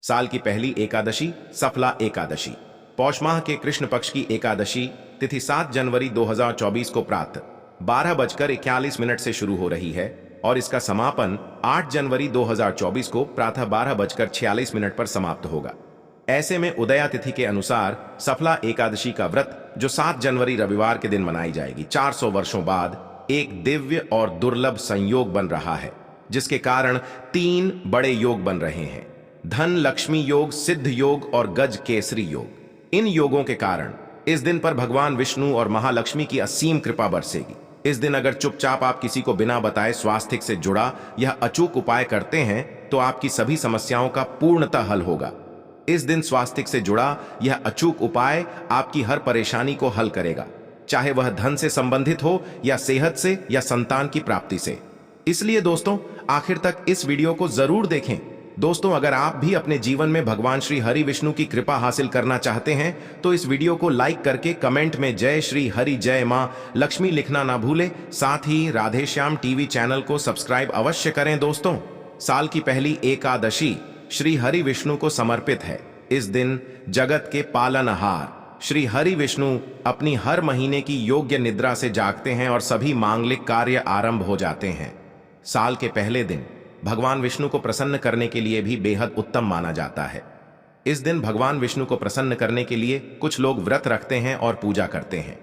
साल की पहली एकादशी सफला एकादशी पौष माह के कृष्ण पक्ष की एकादशी तिथि 7 जनवरी 2024 को प्रातः 12:41 से शुरू हो रही है और इसका समापन 8 जनवरी 2024 को प्रातः 12:46 पर समाप्त होगा। ऐसे में उदया तिथि के अनुसार सफला एकादशी का व्रत जो 7 जनवरी रविवार के दिन मनाई जाएगी, 400 वर्षों बाद एक दिव्य और दुर्लभ संयोग बन रहा है, जिसके कारण 3 बड़े योग बन रहे हैं: धन लक्ष्मी योग, सिद्ध योग और गज केसरी योग। इन योगों के कारण इस दिन पर भगवान विष्णु और महालक्ष्मी की असीम कृपा बरसेगी। इस दिन अगर चुपचाप आप किसी को बिना बताए स्वास्थ्य से जुड़ा यह अचूक उपाय करते हैं तो आपकी सभी समस्याओं का पूर्णतः हल होगा। इस दिन स्वास्थ्य से जुड़ा यह अचूक उपाय आपकी हर परेशानी को हल करेगा, चाहे वह धन से संबंधित हो या सेहत से या संतान की प्राप्ति से। इसलिए दोस्तों, आखिर तक इस वीडियो को जरूर देखें। दोस्तों, अगर आप भी अपने जीवन में भगवान श्री हरि विष्णु की कृपा हासिल करना चाहते हैं तो इस वीडियो को लाइक करके कमेंट में जय श्री हरि जय मां लक्ष्मी लिखना ना भूलें। साथ ही राधेश्याम टीवी चैनल को सब्सक्राइब अवश्य करें। दोस्तों, साल की पहली एकादशी श्री हरि विष्णु को समर्पित है। इस दिन जगत के पालनहार श्री हरि विष्णु अपनी हर महीने की योग्य निद्रा से जागते हैं और सभी मांगलिक कार्य आरंभ हो जाते हैं। साल के पहले दिन भगवान विष्णु को प्रसन्न करने के लिए भी बेहद उत्तम माना जाता है। इस दिन भगवान विष्णु को प्रसन्न करने के लिए कुछ लोग व्रत रखते हैं और पूजा करते हैं।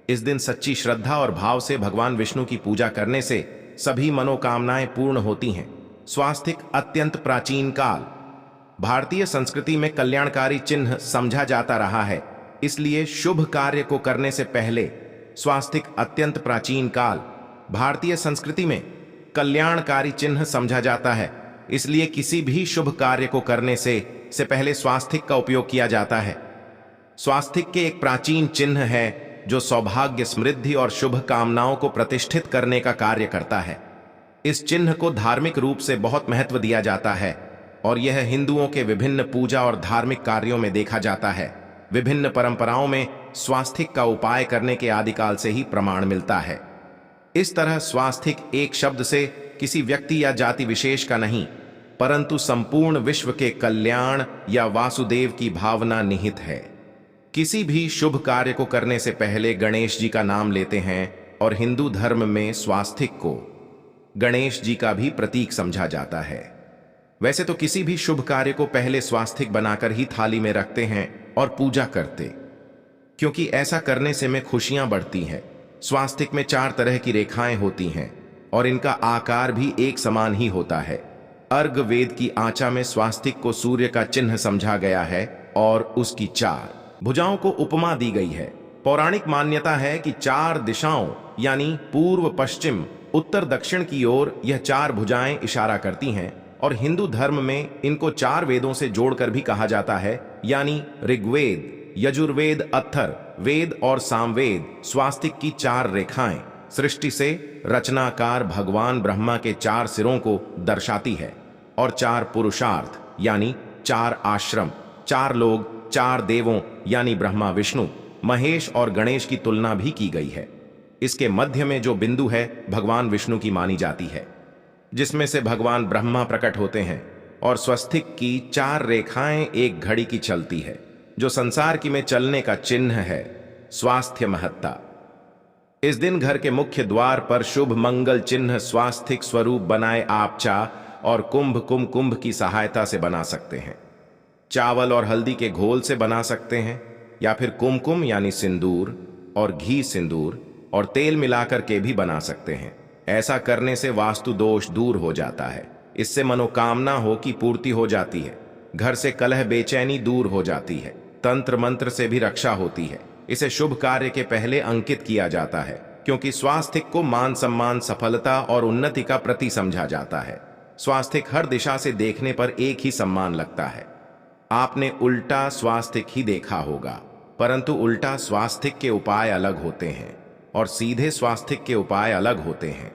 इस दिन सच्ची श्रद्धा और भाव से भगवान विष्णु की पूजा करने से सभी मनोकामनाएं पूर्ण होती हैं। स्वास्तिक अत्यंत प्राचीन काल भारतीय संस्कृति में कल्याणकारी चिन्ह समझा जाता रहा है, इसलिए शुभ कार्य को करने से पहले स्वास्तिक अत्यंत प्राचीन काल भारतीय संस्कृति में कल्याणकारी चिन्ह समझा जाता है, इसलिए किसी भी शुभ कार्य को करने से पहले स्वास्तिक का उपयोग किया जाता है। स्वास्तिक के एक प्राचीन चिन्ह है जो सौभाग्य, समृद्धि और शुभ कामनाओं को प्रतिष्ठित करने का कार्य करता है। इस चिन्ह को धार्मिक रूप से बहुत महत्व दिया जाता है और यह हिंदुओं के विभिन्न पूजा और धार्मिक कार्यों में देखा जाता है। विभिन्न परंपराओं में स्वास्तिक का उपाय करने के आदिकाल से ही प्रमाण मिलता है। इस तरह स्वास्तिक एक शब्द से किसी व्यक्ति या जाति विशेष का नहीं, परंतु संपूर्ण विश्व के कल्याण या वासुदेव की भावना निहित है। किसी भी शुभ कार्य को करने से पहले गणेश जी का नाम लेते हैं और हिंदू धर्म में स्वास्तिक को गणेश जी का भी प्रतीक समझा जाता है। वैसे तो किसी भी शुभ कार्य को पहले स्वास्तिक बनाकर ही थाली में रखते हैं और पूजा करते, क्योंकि ऐसा करने से में खुशियां बढ़ती हैं। स्वास्तिक में 4 तरह की रेखाएं होती हैं और इनका आकार भी एक समान ही होता है। अर्घ वेद की आचा में स्वास्तिक को सूर्य का चिन्ह समझा गया है और उसकी 4 भुजाओं को उपमा दी गई है। पौराणिक मान्यता है कि 4 दिशाओं यानी पूर्व, पश्चिम, उत्तर, दक्षिण की ओर यह 4 भुजाएं इशारा करती हैं और हिंदू धर्म में इनको 4 वेदों से जोड़कर भी कहा जाता है, यानी ऋग्वेद, यजुर्वेद, अथर्व वेद और सामवेद। स्वास्तिक की 4 रेखाएं सृष्टि से रचनाकार भगवान ब्रह्मा के 4 सिरों को दर्शाती है और 4 पुरुषार्थ यानी 4 आश्रम, 4 लोग, 4 देवों यानी ब्रह्मा, विष्णु, महेश और गणेश की तुलना भी की गई है। इसके मध्य में जो बिंदु है भगवान विष्णु की मानी जाती है, जिसमें से भगवान ब्रह्मा प्रकट होते हैं और स्वास्तिक की 4 रेखाएं एक घड़ी की चलती है, जो संसार की में चलने का चिन्ह है। स्वास्थ्य महत्ता। इस दिन घर के मुख्य द्वार पर शुभ मंगल चिन्ह स्वास्तिक स्वरूप बनाए आपचा और कुंभ की सहायता से बना सकते हैं। चावल और हल्दी के घोल से बना सकते हैं या फिर कुमकुम यानी सिंदूर और घी, सिंदूर और तेल मिलाकर के भी बना सकते हैं। ऐसा करने से वास्तु दोष दूर हो जाता है। इससे मनोकामना हो की पूर्ति हो जाती है। घर से कलह, बेचैनी दूर हो जाती है। तंत्र मंत्र से भी रक्षा होती है। इसे शुभ कार्य के पहले अंकित किया जाता है, क्योंकि स्वास्तिक को मान सम्मान, सफलता और उन्नति का प्रतीक समझा जाता है। स्वास्तिक हर दिशा से देखने पर एक ही सम्मान लगता है। आपने उल्टा स्वास्तिक ही देखा होगा, परंतु उल्टा स्वास्तिक के उपाय अलग होते हैं और सीधे स्वास्तिक के उपाय अलग होते हैं।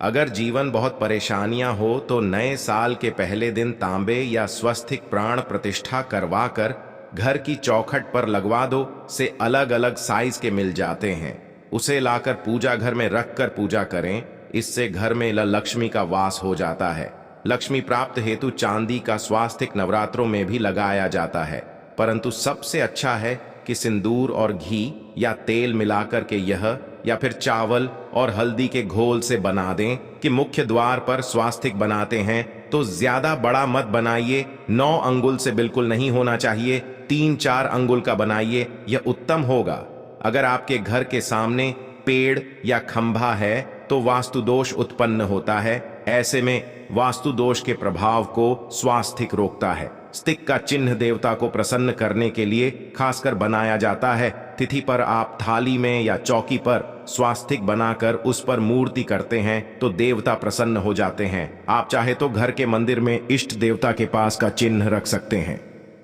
अगर जीवन बहुत परेशानियां हो तो नए साल के पहले दिन तांबे या स्वास्तिक प्राण प्रतिष्ठा करवा कर घर की चौखट पर लगवा दो। से अलग अलग साइज के मिल जाते हैं, उसे लाकर पूजा घर में रख कर पूजा करें। इससे घर में लक्ष्मी का वास हो जाता है। लक्ष्मी प्राप्त हेतु चांदी का स्वास्तिक नवरात्रों में भी लगाया जाता है, परंतु सबसे अच्छा है कि सिंदूर और घी या तेल मिलाकर के यह या फिर चावल और हल्दी के घोल से बना दें कि मुख्य द्वार पर स्वास्तिक बनाते हैं तो ज्यादा बड़ा मत बनाइए। 9 अंगुल से बिल्कुल नहीं होना चाहिए, 3-4 अंगुल का बनाइए, यह उत्तम होगा। अगर आपके घर के सामने पेड़ या खंभा है तो वास्तु दोष उत्पन्न होता है। ऐसे में वास्तु दोष के प्रभाव को स्वास्तिक रोकता है। स्टिक का चिन्ह देवता को प्रसन्न करने के लिए खासकर बनाया जाता है। तिथि पर आप थाली में या चौकी पर स्वास्तिक बनाकर उस पर मूर्ति करते हैं तो देवता प्रसन्न हो जाते हैं। आप चाहे तो घर के मंदिर में इष्ट देवता के पास का चिन्ह रख सकते हैं।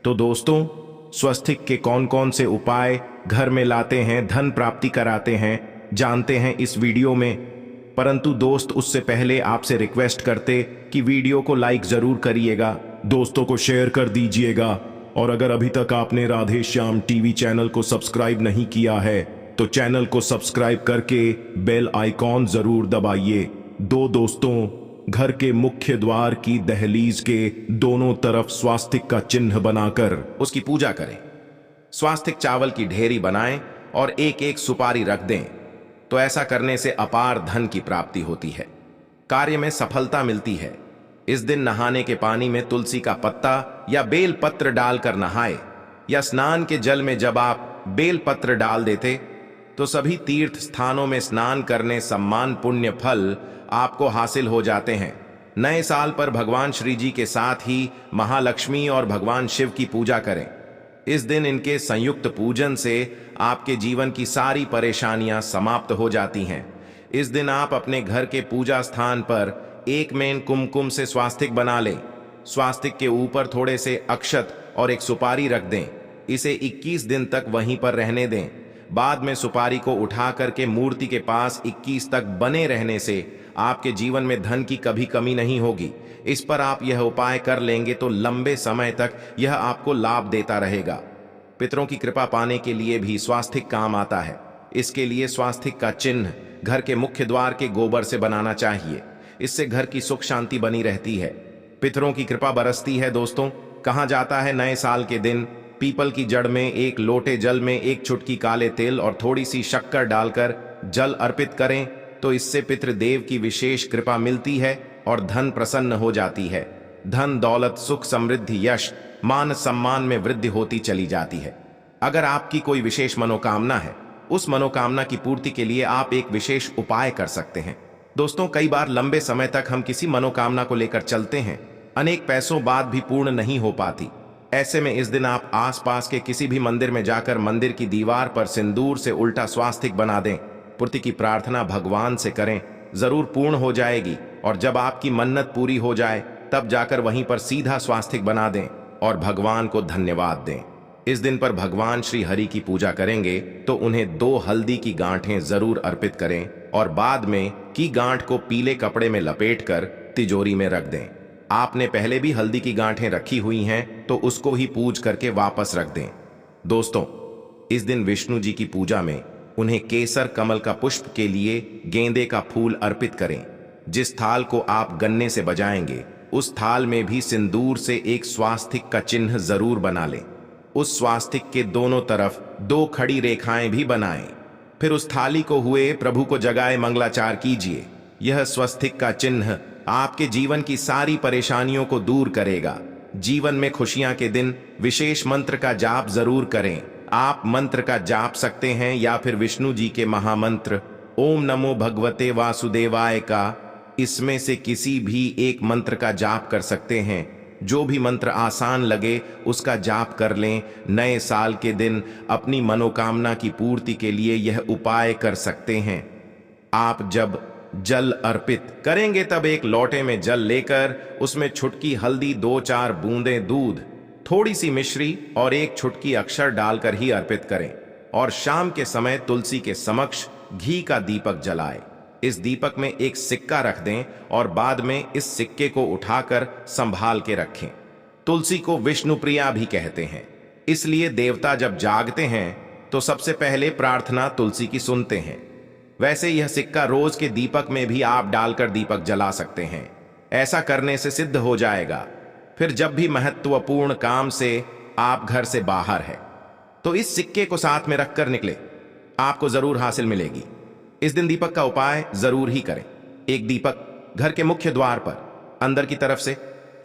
तो दोस्तों, स्वास्तिक के कौन कौन से उपाय घर में लाते हैं, धन प्राप्ति कराते हैं, जानते हैं इस वीडियो में। परंतु दोस्त, उससे पहले आपसे रिक्वेस्ट करते कि वीडियो को लाइक जरूर करिएगा, दोस्तों को शेयर कर दीजिएगा, और अगर अभी तक आपने राधे श्याम टीवी चैनल को सब्सक्राइब नहीं किया है तो चैनल को सब्सक्राइब करके बेल आइकॉन जरूर दबाइए। दोस्तों, घर के मुख्य द्वार की दहलीज के दोनों तरफ स्वास्तिक का चिन्ह बनाकर उसकी पूजा करें। स्वास्तिक चावल की ढेरी बनाएं और एक एक सुपारी रख दें, तो ऐसा करने से अपार धन की प्राप्ति होती है, कार्य में सफलता मिलती है। इस दिन नहाने के पानी में तुलसी का पत्ता या बेल पत्र डालकर नहाए, या स्नान के जल में जब आप बेल पत्र डाल देते तो सभी तीर्थ स्थानों में स्नान करने सम्मान पुण्य फल आपको हासिल हो जाते हैं। नए साल पर भगवान श्री जी के साथ ही महालक्ष्मी और भगवान शिव की पूजा करें। इस दिन इनके संयुक्त पूजन से आपके जीवन की सारी परेशानियां समाप्त हो जाती हैं। इस दिन आप अपने घर के पूजा स्थान पर एक मेन कुमकुम से स्वास्तिक बना लें। स्वास्तिक के ऊपर थोड़े से अक्षत और एक सुपारी रख दें। इसे 21 दिन तक वहीं पर रहने दें। बाद में सुपारी को उठा करके मूर्ति के पास 21 तक बने रहने से आपके जीवन में धन की कभी कमी नहीं होगी। इस पर आप यह उपाय कर लेंगे तो लंबे समय तक यह आपको लाभ देता रहेगा। पितरों की कृपा पाने के लिए भी स्वास्तिक काम आता है। इसके लिए स्वास्तिक का चिन्ह घर के मुख्य द्वार के गोबर से बनाना चाहिए। इससे घर की सुख शांति बनी रहती है, पितरों की कृपा बरसती है। दोस्तों, कहा जाता है नए साल के दिन पीपल की जड़ में एक लोटे जल में एक चुटकी काले तिल और थोड़ी सी शक्कर डालकर जल अर्पित करें तो इससे पितृदेव की विशेष कृपा मिलती है और धन प्रसन्न हो जाती है। धन दौलत सुख समृद्धि यश मान सम्मान में वृद्धि होती चली जाती है। अगर आपकी कोई विशेष मनोकामना है, उस मनोकामना की पूर्ति के लिए आप एक विशेष उपाय कर सकते हैं। दोस्तों, कई बार लंबे समय तक हम किसी मनोकामना को लेकर चलते हैं, अनेक पैसों बाद भी पूर्ण नहीं हो पाती। ऐसे में इस दिन आप आसपास के किसी भी मंदिर में जाकर मंदिर की दीवार पर सिंदूर से उल्टा स्वास्तिक बना दें। पूर्ति की प्रार्थना भगवान से करें, जरूर पूर्ण हो जाएगी। और जब आपकी मन्नत पूरी हो जाए तब जाकर वहीं पर सीधा स्वास्तिक बना दें और भगवान को धन्यवाद दें। इस दिन पर भगवान श्री हरि की पूजा करेंगे तो उन्हें 2 हल्दी की गांठें जरूर अर्पित करें और बाद में की गांठ को पीले कपड़े में लपेटकर तिजोरी में रख दें। आपने पहले भी हल्दी की गांठें रखी हुई हैं तो उसको ही पूज करके वापस रख दें। दोस्तों, इस दिन विष्णु जी की पूजा में उन्हें केसर कमल का पुष्प के लिए गेंदे का फूल अर्पित करें। जिस थाल को आप गन्ने से बजाएंगे उस थाल में भी सिंदूर से एक स्वास्तिक का चिन्ह जरूर बना लें। उस स्वास्तिक के दोनों तरफ 2 खड़ी रेखाएं भी बनाएं। फिर उस थाली को हुए प्रभु को जगाए मंगलाचार कीजिए। यह स्वास्तिक का चिन्ह आपके जीवन की सारी परेशानियों को दूर करेगा। जीवन में खुशियां के दिन विशेष मंत्र का जाप जरूर करें। आप मंत्र का जाप सकते हैं या फिर विष्णु जी के महामंत्र ओम नमो भगवते वासुदेवाय का, इसमें से किसी भी एक मंत्र का जाप कर सकते हैं। जो भी मंत्र आसान लगे उसका जाप कर लें। नए साल के दिन अपनी मनोकामना की पूर्ति के लिए यह उपाय कर सकते हैं। आप जब जल अर्पित करेंगे तब एक लोटे में जल लेकर उसमें छुटकी हल्दी, 2-4 बूंदें दूध, थोड़ी सी मिश्री और एक छुटकी अक्षर डालकर ही अर्पित करें। और शाम के समय तुलसी के समक्ष घी का दीपक जलाएं। इस दीपक में एक सिक्का रख दें और बाद में इस सिक्के को उठाकर संभाल के रखें। तुलसी को विष्णु प्रिया भी कहते हैं, इसलिए देवता जब जागते हैं तो सबसे पहले प्रार्थना तुलसी की सुनते हैं। वैसे यह सिक्का रोज के दीपक में भी आप डालकर दीपक जला सकते हैं। ऐसा करने से सिद्ध हो जाएगा। फिर जब भी महत्वपूर्ण काम से आप घर से बाहर है तो इस सिक्के को साथ में रखकर निकले, आपको जरूर हासिल मिलेगी। इस दिन दीपक का उपाय जरूर ही करें। एक दीपक घर के मुख्य द्वार पर अंदर की तरफ से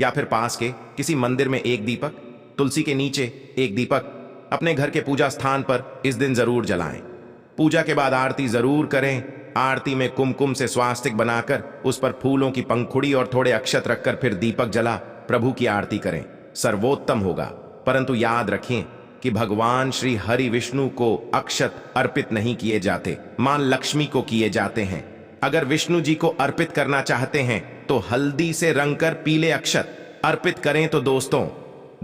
या फिर पास के किसी मंदिर में एक दीपक, तुलसी के नीचे एक दीपक अपने घर के पूजा स्थान पर इस दिन जरूर जलाएं। पूजा के बाद आरती जरूर करें। आरती में कुमकुम से स्वास्तिक बनाकर उस पर फूलों की पंखुड़ी और थोड़े अक्षत रखकर फिर दीपक जला प्रभु की आरती करें, सर्वोत्तम होगा। परंतु याद रखें कि भगवान श्री हरि विष्णु को अक्षत अर्पित नहीं किए जाते, मां लक्ष्मी को किए जाते हैं। अगर विष्णु जी को अर्पित करना चाहते हैं तो हल्दी से रंगकर पीले अक्षत अर्पित करें। तो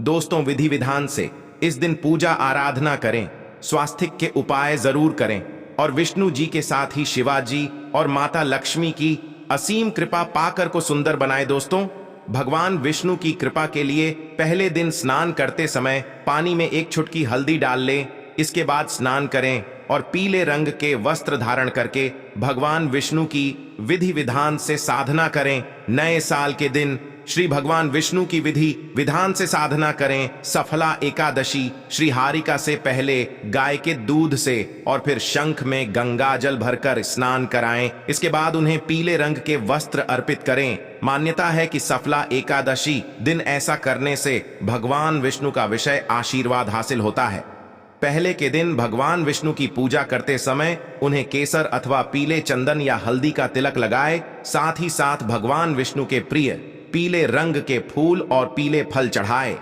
दोस्तों विधि विधान से इस दिन पूजा आराधना करें, स्वास्तिक के उपाय जरूर करें और विष्णु जी के साथ ही शिवाजी और माता लक्ष्मी की असीम कृपा पाकर को सुंदर बनाए। दोस्तों, भगवान विष्णु की कृपा के लिए पहले दिन स्नान करते समय पानी में एक चुटकी हल्दी डाल लें। इसके बाद स्नान करें और पीले रंग के वस्त्र धारण करके भगवान विष्णु की विधि विधान से साधना करें। नए साल के दिन श्री भगवान विष्णु की विधि विधान से साधना करें। सफला एकादशी श्री हारिका से पहले गाय के दूध से और फिर शंख में गंगा जल भरकर स्नान कराएं। इसके बाद उन्हें पीले रंग के वस्त्र अर्पित करें। मान्यता है कि सफला एकादशी दिन ऐसा करने से भगवान विष्णु का विषय आशीर्वाद हासिल होता है। पहले के दिन भगवान विष्णु की पूजा करते समय उन्हें केसर अथवा पीले चंदन या हल्दी का तिलक लगाए। साथ ही साथ भगवान विष्णु के प्रिय पीले रंग के फूल और पीले फल चढ़ाए।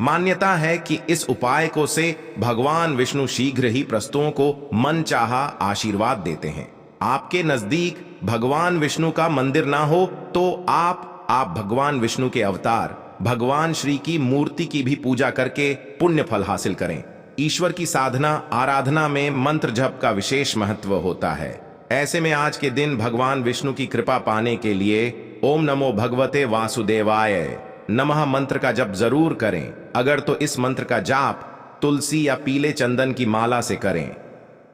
मान्यता है कि इस उपाय को से भगवान विष्णु शीघ्र ही प्रस्तुओं को मनचाहा आशीर्वाद देते हैं। आपके नजदीक भगवान विष्णु का मंदिर ना हो तो आप भगवान विष्णु के अवतार भगवान श्री की मूर्ति की भी पूजा करके पुण्य फल हासिल करें। ईश्वर की साधना आराधना में मंत्र जप का विशेष महत्व होता है। ऐसे में आज के दिन भगवान विष्णु की कृपा पाने के लिए ओम नमो भगवते वासुदेवाय नमः मंत्र का जप जरूर करें। अगर तो इस मंत्र का जाप तुलसी या पीले चंदन की माला से करें।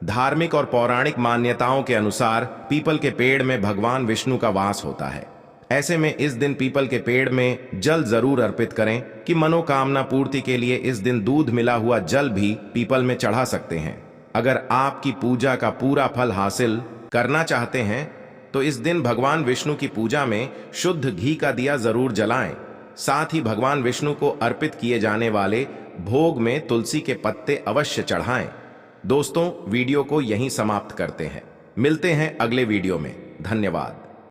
धार्मिक और पौराणिक मान्यताओं के अनुसार पीपल के पेड़ में भगवान विष्णु का वास होता है। ऐसे में इस दिन पीपल के पेड़ में जल जरूर अर्पित करें कि मनोकामना पूर्ति के लिए इस दिन दूध मिला हुआ जल भी पीपल में चढ़ा सकते हैं। अगर आपकी पूजा का पूरा फल हासिल करना चाहते हैं तो इस दिन भगवान विष्णु की पूजा में शुद्ध घी का दिया जरूर जलाएं। साथ ही भगवान विष्णु को अर्पित किए जाने वाले भोग में तुलसी के पत्ते अवश्य चढ़ाएं। दोस्तों, वीडियो को यहीं समाप्त करते हैं। मिलते हैं अगले वीडियो में। धन्यवाद।